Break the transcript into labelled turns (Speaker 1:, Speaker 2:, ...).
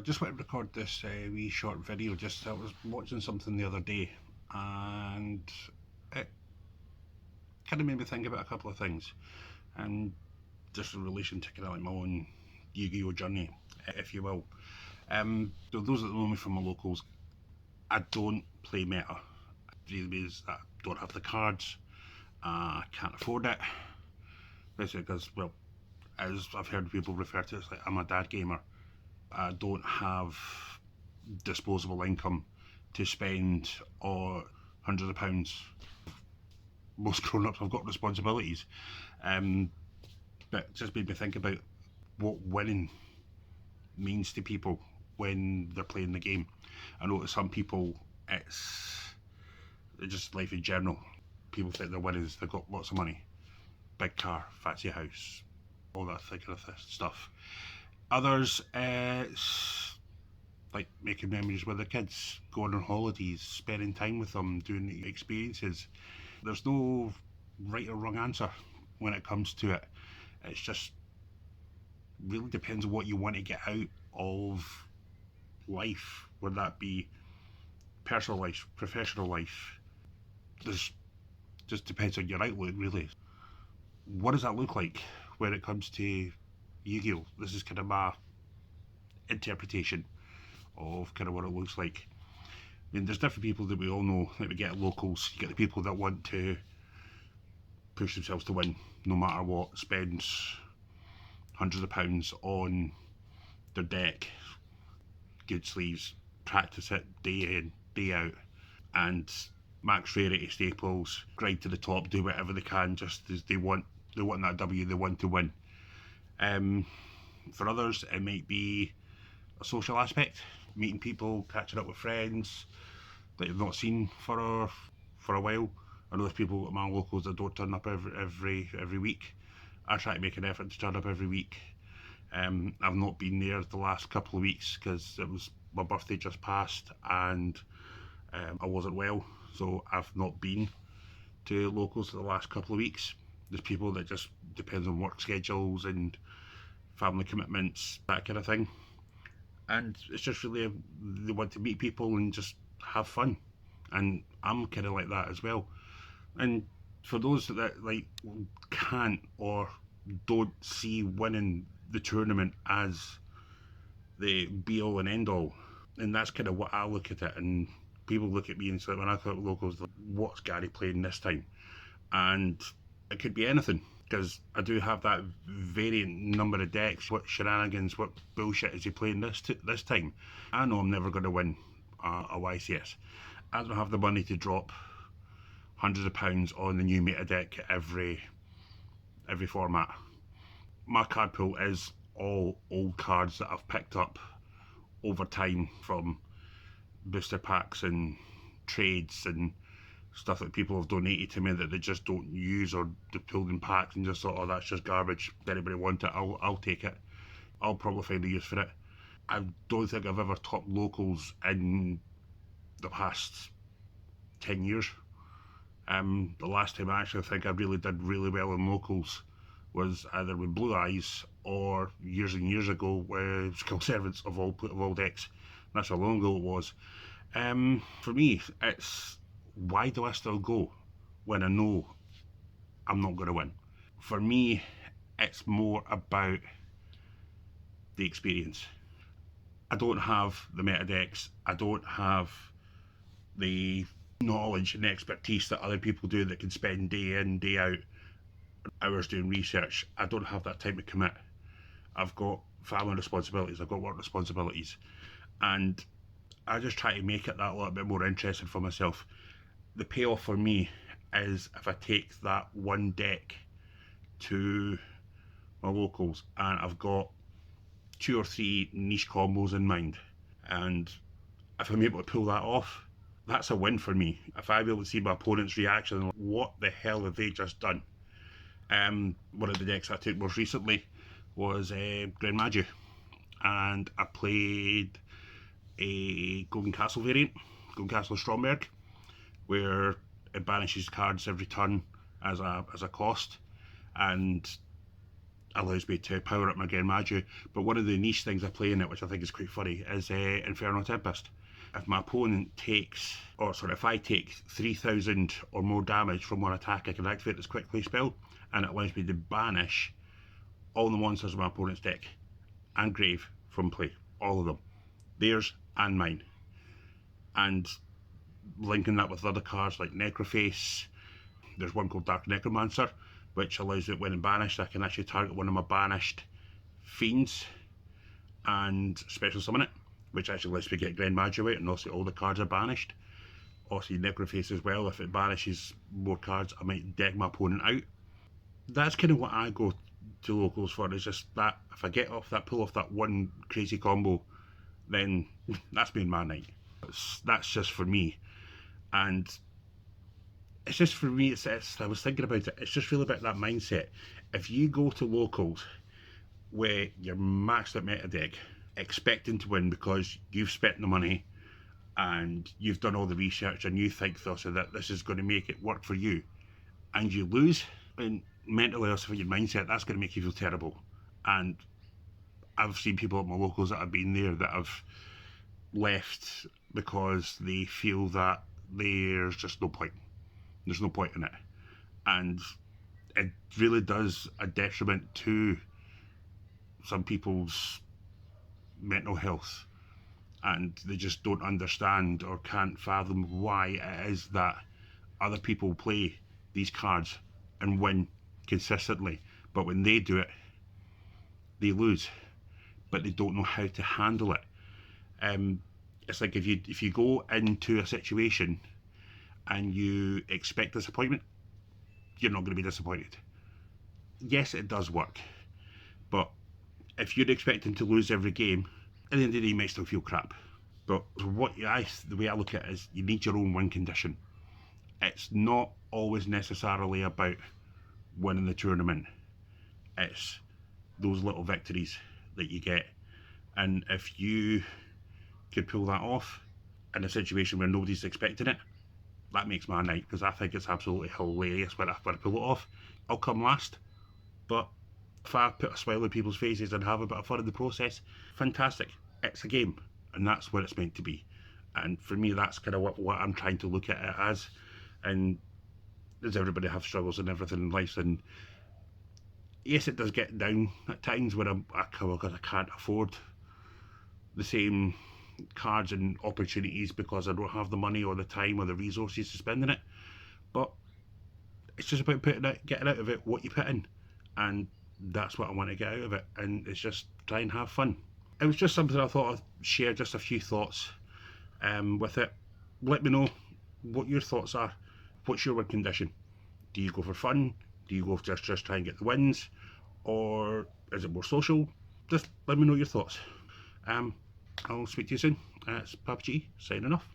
Speaker 1: just want to record this wee short video. I was watching something the other day, and it kind of made me think about a couple of things, and just in relation to kind of like my own Yu-Gi-Oh journey, if you will. So those that know me from my locals, I don't play meta. It really means that I don't have the cards. I can't afford it. Basically, because as I've heard people refer to it, it's like I'm a dad gamer. I don't have disposable income to spend or hundreds of pounds. Most grown-ups have got responsibilities, but it just made me think about what winning means to people when they're playing the game. I know to some people it's just life in general. People think they're winners, they've got lots of money, big car, fancy house, all that kind of stuff. Others, it's like making memories with the kids, going on holidays, spending time with them, doing the experiences. There's no right or wrong answer when it comes to it. It's just really depends on what you want to get out of life, whether that be personal life, professional life. There's just depends on your outlook, really. What does that look like when it comes to Yu-Gi-Oh? This is kind of my interpretation of kind of what it looks like. I mean, there's different people that we all know that we get locals. You get the people that want to push themselves to win no matter what, spend hundreds of pounds on their deck, good sleeves, practice it day in, day out, and max rarity staples, grind to the top, do whatever they can, just as they want that W, they want to win. For others, it might be a social aspect, meeting people, catching up with friends that you've not seen for a while. I know there's people at my locals that don't turn up every week. I try to make an effort to turn up every week. I've not been there the last couple of weeks because it was my birthday just passed and I wasn't well, so I've not been to locals for the last couple of weeks. There's people that just depends on work schedules and family commitments, that kind of thing, and it's just really they want to meet people and just have fun, and I'm kind of like that as well. And for those that like can't or don't see winning the tournament as the be all and end all, and that's kind of what I look at it. And people look at me and say, when I talk locals, like, what's Gary playing this time? And it could be anything, because I do have that variant number of decks. What shenanigans, what bullshit is he playing this time? I know I'm never going to win a YCS. I don't have the money to drop hundreds of pounds on the new meta deck every format. My card pool is all old cards that I've picked up over time from booster packs and trades and stuff that people have donated to me that they just don't use, or they pulled in packs and just thought, oh, that's just garbage. If anybody want it, I'll take it. I'll probably find a use for it. I don't think I've ever topped locals in the past 10 years. The last time I actually think I really did really well in locals was either with Blue Eyes or years and years ago with Skill Servants of all decks. That's how long ago it was. For me, it's why do I still go when I know I'm not going to win? For me, it's more about the experience. I don't have the meta decks. I don't have the knowledge and expertise that other people do that can spend day in, day out, hours doing research. I don't have that time to commit. I've got family responsibilities, I've got work responsibilities, and I just try to make it that little bit more interesting for myself. The payoff for me is if I take that one deck to my locals and I've got 2 or 3 niche combos in mind, and if I'm able to pull that off, that's a win for me. If I'm able to see my opponent's reaction, what the hell have they just done? One of the decks I took most recently was Gren Maju, and I played a Golden Castle variant, Golden Castle Stromberg, where it banishes cards every turn as a cost, and allows me to power up my Gren Maju. But one of the niche things I play in it, which I think is quite funny, is Inferno Tempest. If my opponent takes, if I take 3,000 or more damage from one attack, I can activate this quick play spell, and it allows me to banish all the monsters in my opponent's deck and grave from play, all of them, theirs and mine. And linking that with other cards like Necroface, there's one called Dark Necromancer, which allows it when I'm banished, I can actually target one of my banished fiends and special summon it, which actually lets me get Gren Maju out, and also all the cards are banished. Also Necroface as well, if it banishes more cards, I might deck my opponent out. That's kind of what I go to locals for, is just that if I get off that, pull off that one crazy combo, then that's been my night. That's just for me. And it's just for me, I was thinking about it, it's just really about that mindset. If you go to locals where you're maxed out meta deck, expecting to win because you've spent the money and you've done all the research and you think that this is going to make it work for you, and you lose, and mentally also for your mindset, that's going to make you feel terrible. And I've seen people at my locals that have been there that have left because they feel that there's just no point. There's no point in it. And it really does a detriment to some people's mental health, and they just don't understand or can't fathom why it is that other people play these cards and win consistently, but when they do it, they lose, but they don't know how to handle it. It's like if you go into a situation and you expect disappointment, you're not going to be disappointed. Yes, it does work, but if you're expecting to lose every game, at the end of the day you might still feel crap. But the way I look at it is, you need your own win condition. It's not always necessarily about winning the tournament. It's those little victories that you get, and if you could pull that off in a situation where nobody's expecting it, that makes my night, because I think it's absolutely hilarious when I pull it off. I'll come last, but if I put a smile on people's faces and have a bit of fun in the process, fantastic. It's a game, and that's what it's meant to be. And for me, that's kind of what I'm trying to look at it as. And does everybody have struggles and everything in life? And yes, it does get down at times when I come because I can't afford the same cards and opportunities because I don't have the money or the time or the resources to spend in it. But it's just about getting out of it what you put in, and that's what I want to get out of it. And it's just try and have fun. It was just something I thought I'd share, just a few thoughts with it. Let me know what your thoughts are. What's your win condition? Do you go for fun? Do you go for just try and get the wins? Or is it more social? Just let me know your thoughts. I'll speak to you soon. It's Papa G signing off.